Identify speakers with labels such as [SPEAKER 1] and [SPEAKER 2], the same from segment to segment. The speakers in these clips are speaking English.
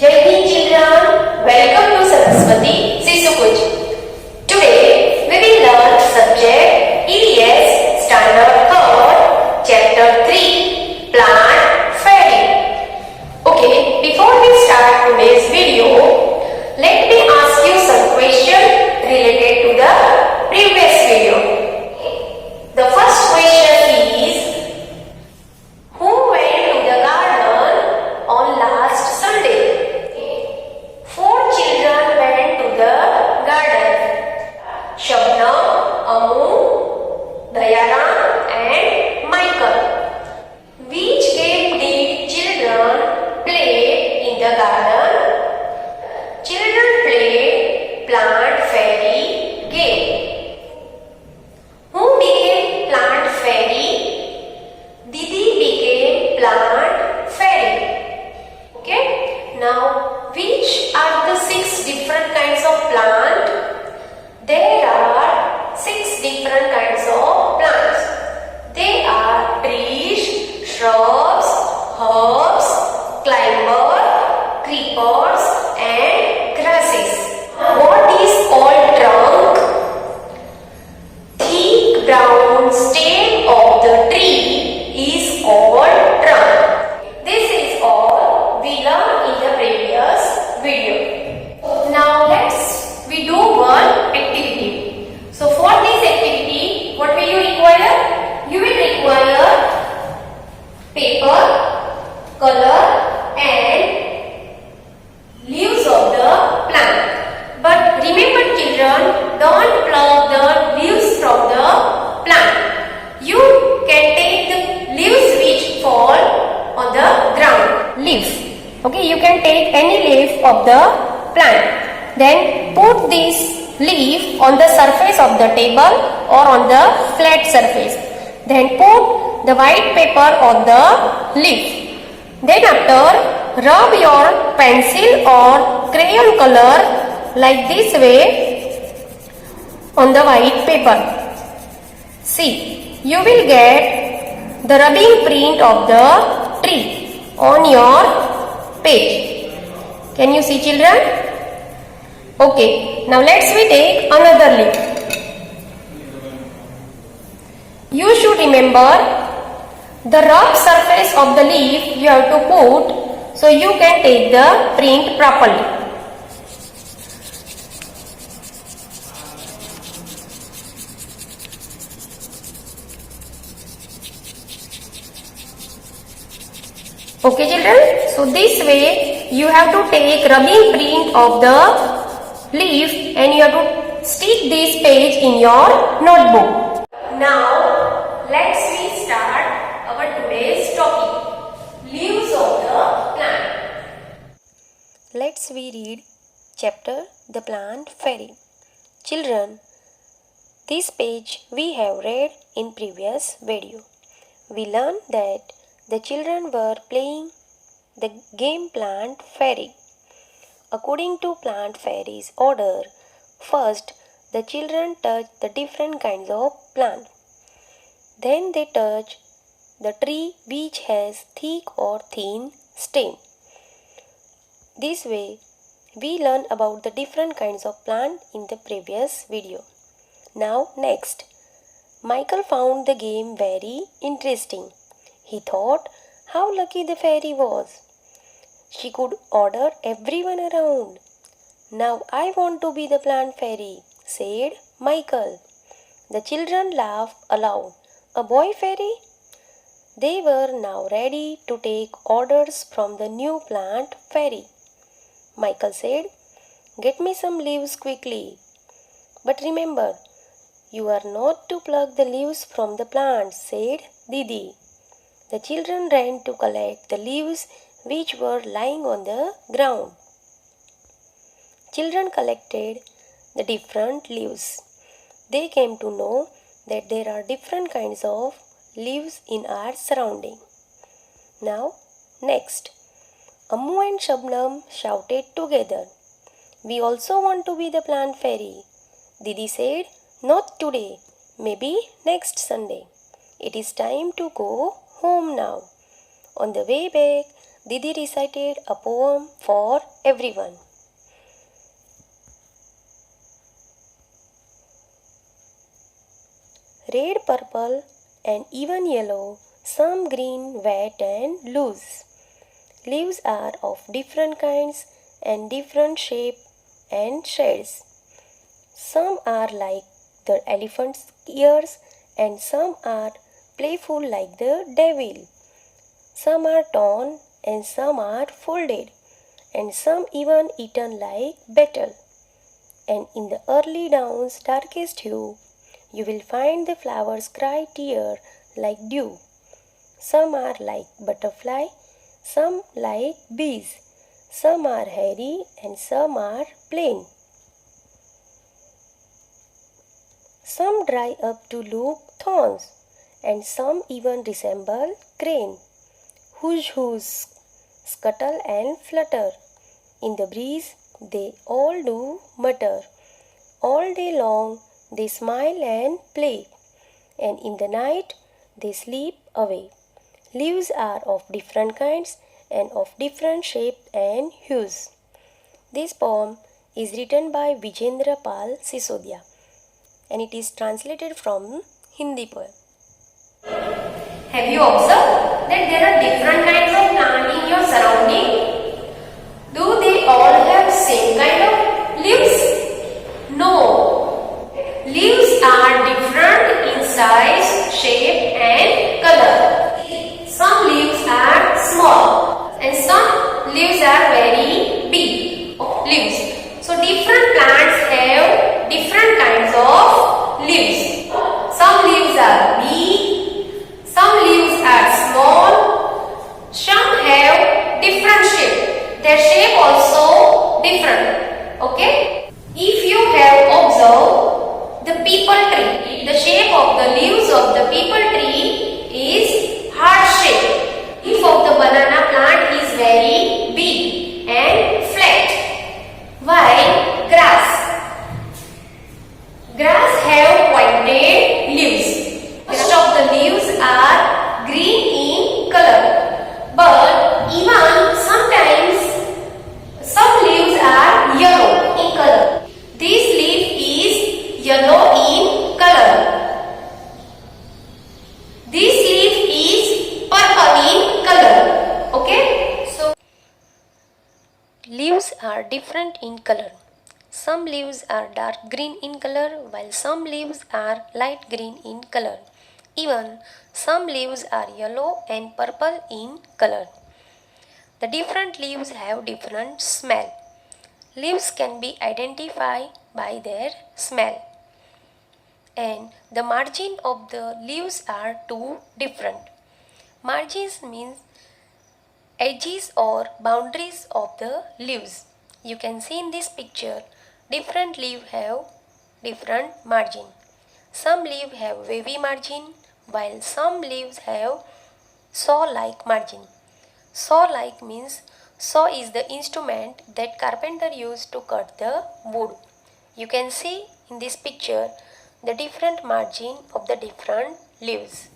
[SPEAKER 1] Jai Hind children, welcome to Saraswati Sisukuj. Today we will learn subject EVS Standard 3rd, Chapter 3, Plant Fairy. Okay, before we start today's video, let me ask you some questions related to the previous video. The first question is, who went to the garden on last Sunday? Four children went to the garden. Shabnam, Amu, Dayaram and Michael. Which game did children play in the garden? Children played Plant Fairy game. Who became Plant Fairy? Didi became Plant Fairy. Okay. Now, which are the 6 different kinds of plant? There are 6 different kinds of plants. They are trees, shrubs, herbs, climber, creepers and grasses. What is called trunk? Thick brown stem of the tree is called trunk. This is all we learned in the previous video. Now we do one activity. So for this activity, what will you require? You will require paper, color and leaves of the plant. But remember children, don't pluck the leaves from the plant. You can take the leaves which fall on the ground. Leaf. Okay, you can take any leaf of the plant. Then put this leaf on the surface of the table or on the flat surface. Then put the white paper on the leaf. Then after, rub your pencil or crayon color like this way on the white paper. See, you will get the rubbing print of the tree on your page. Can you see children? Okay, now let's we take another leaf. You should remember the rough surface of the leaf you have to put so you can take the print properly. Okay children, so this way you have to take rubbing print of the leaf and you have to stick this page in your notebook. Now let's we start our today's topic, leaves of the plant.
[SPEAKER 2] Let's we read chapter The Plant Fairy. Children, this page we have read in previous video. We learned that the children were playing the game Plant Fairy. According to Plant Fairy's order, first the children touch the different kinds of plant. Then they touch the tree which has thick or thin stem. This way, we learn about the different kinds of plant in the previous video. Now next, Michael found the game very interesting. He thought how lucky the fairy was. She could order everyone around. Now I want to be the plant fairy, said Michael. The children laughed aloud. A boy fairy? They were now ready to take orders from the new plant fairy. Michael said, "Get me some leaves quickly. But remember, you are not to pluck the leaves from the plants," said Didi. The children ran to collect the leaves which were lying on the ground. Children collected the different leaves. They came to know that there are different kinds of leaves in our surrounding. Now, next, Ammu and Shabnam shouted together, "We also want to be the plant fairy." Didi said, "Not today, maybe next Sunday. It is time to go home now." On the way back, Didi recited a poem for everyone. Red, purple and even yellow, some green, wet and loose. Leaves are of different kinds and different shape and shades. Some are like the elephant's ears and some are playful like the devil. Some are torn and some are folded and some even eaten like betel. And in the early dawn's darkest hue, you will find the flowers cry tear like dew. Some are like butterfly, some like bees, some are hairy and some are plain. Some dry up to look thorns, and some even resemble crane. Whoosh whoosh, scuttle and flutter. In the breeze they all do mutter. All day long they smile and play, and in the night they sleep away. Leaves are of different kinds and of different shape and hues. This poem is written by Vijendra Pal Sisodia and it is translated from Hindi poem.
[SPEAKER 1] Have you observed that there are different kinds of plants in your surrounding? Do they all have same kind of leaves? No. Leaves are different in size, shape and color. Some leaves are small and some leaves are very big leaves. So different plants have different kinds of leaves. Some leaves are big, some leaves are small, some have different shape. Their shape also different. Okay? If you have observed the peepal tree, the shape of the leaves of the peepal tree is heart shape. Leaf of the banana plant is very big and flat. While grass have pointed leaves. Most of the leaves are green in color, but even sometimes some leaves are yellow in color. This leaf is yellow in color. This leaf is purple in color. Okay? So
[SPEAKER 2] Leaves are different in color. Some leaves are dark green in color while some leaves are light green in color. Even some leaves are yellow and purple in color. The different leaves have different smell. Leaves can be identified by their smell. And the margin of the leaves are two different. Margins means edges or boundaries of the leaves. You can see in this picture different leaves have different margin. Some leaves have wavy margin while some leaves have saw-like margin. Saw-like means saw is the instrument that carpenter used to cut the wood. You can see in this picture the different margin of the different leaves.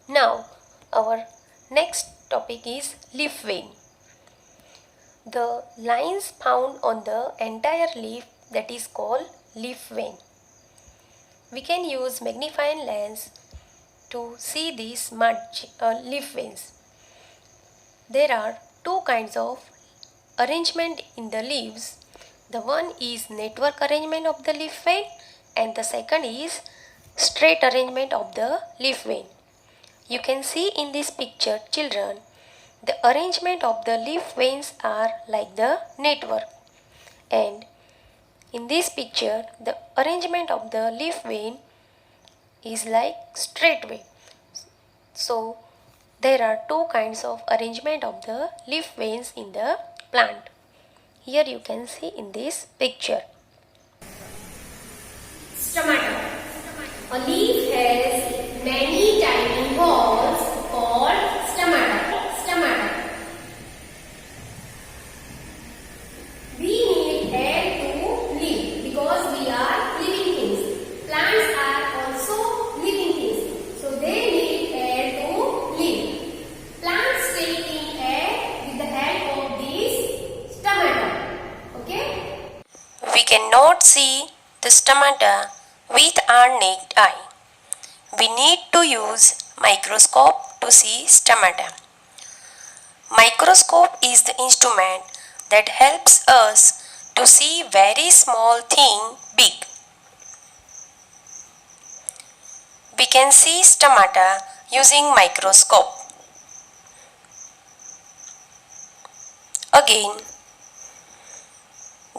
[SPEAKER 2] Now our next topic is leaf vein. The lines found on the entire leaf, that is called leaf vein. We can use magnifying lens to see these leaf veins. There are two kinds of arrangement in the leaves. The one is network arrangement of the leaf vein and the second is straight arrangement of the leaf vein. You can see in this picture, children, the arrangement of the leaf veins are like the network, and in this picture the arrangement of the leaf vein is like straight way. So there are two kinds of arrangement of the leaf veins in the plant. Here you can see in this picture.
[SPEAKER 1] stomata. A leaf has many tiny balls called stomata. We need air to live because we are living things. Plants are also living things. So they need air to live. Plants take in air
[SPEAKER 2] cannot see the stomata with our naked eye. We need to use microscope to see stomata. Microscope is the instrument that helps us to see very small thing big. We can see stomata using microscope. Again,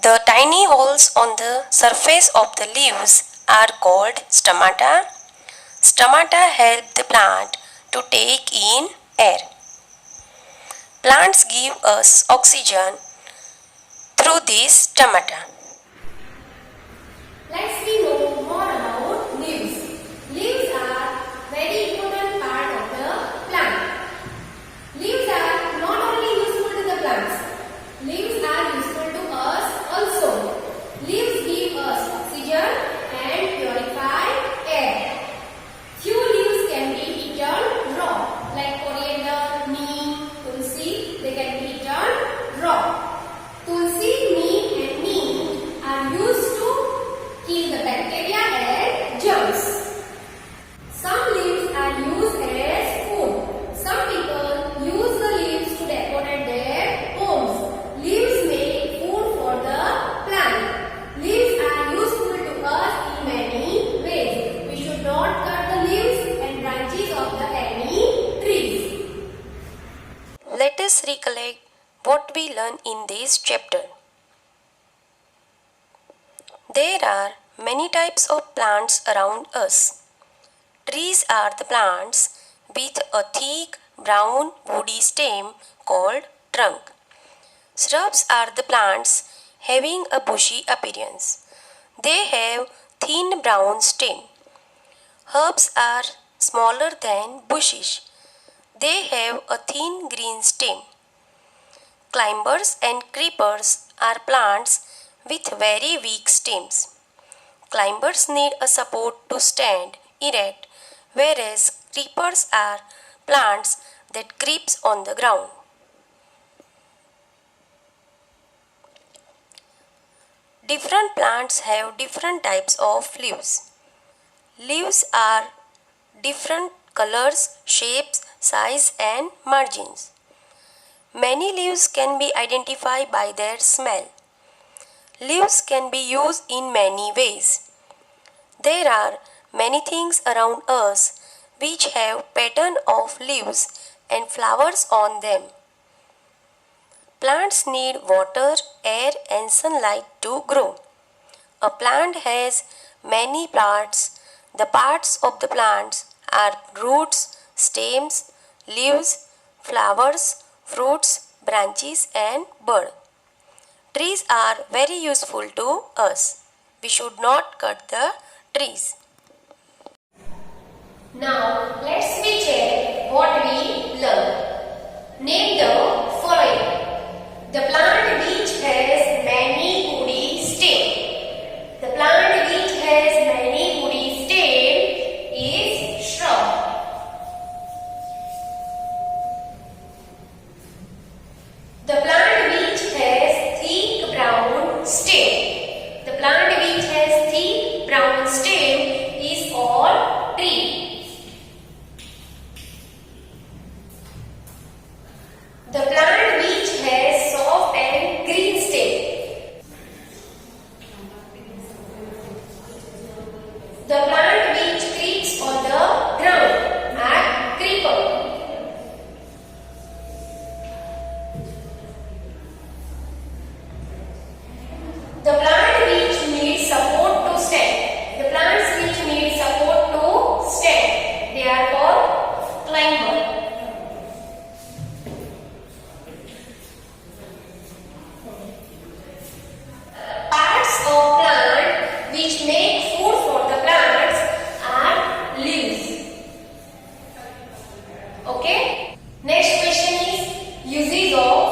[SPEAKER 2] the tiny holes on the surface of the leaves are called stomata. Stomata help the plant to take in air. Plants give us oxygen through these stomata.
[SPEAKER 1] Let's we know more about leaves. Leaves are very important part of the plant. Leaves are not only useful to the plants. Leaves are useful to us also. Leaves give us oxygen and purify air. Few leaves can be eaten raw, like coriander, neem, tulsi. They can be eaten raw. Tulsi, neem and neem are used to kill the bacteria and germs. Some leaves are used as food. Some people use the leaves to decorate their homes. Leaves make food for the plant. Leaves are useful to us in many ways. We should not cut the leaves and branches of the any trees.
[SPEAKER 2] Let us recollect what we learn in this chapter. There are many types of plants around us. Trees are the plants with a thick brown woody stem called trunk. Shrubs are the plants having a bushy appearance. They have thin brown stem. Herbs are smaller than bushes. They have a thin green stem. Climbers and creepers are plants with very weak stems. Climbers need a support to stand erect, whereas creepers are plants that creeps on the ground. Different plants have different types of leaves. Leaves are different colors, shapes, size and margins. Many leaves can be identified by their smell. Leaves can be used in many ways. There are many things around us which have pattern of leaves and flowers on them. Plants need water, air and sunlight to grow. A plant has many parts. The parts of the plants are roots, stems, leaves, flowers, fruits, branches and bud. Trees are very useful to us. We should not cut the trees.
[SPEAKER 1] Now let's we check what we learned. Name the following. The plant which has many woody stem. The plant which has many woody stem is shrub. The plant which has thick brown stem. The plant which has thick brown stem is called tree. The plant which has soft and green stem. The plant which creeps on the ground are creeper. The plant which needs support to stand. The plants which need support to stand. They are called climber. Parts of plant which make food for the plants are leaves. Okay. Next question is uses of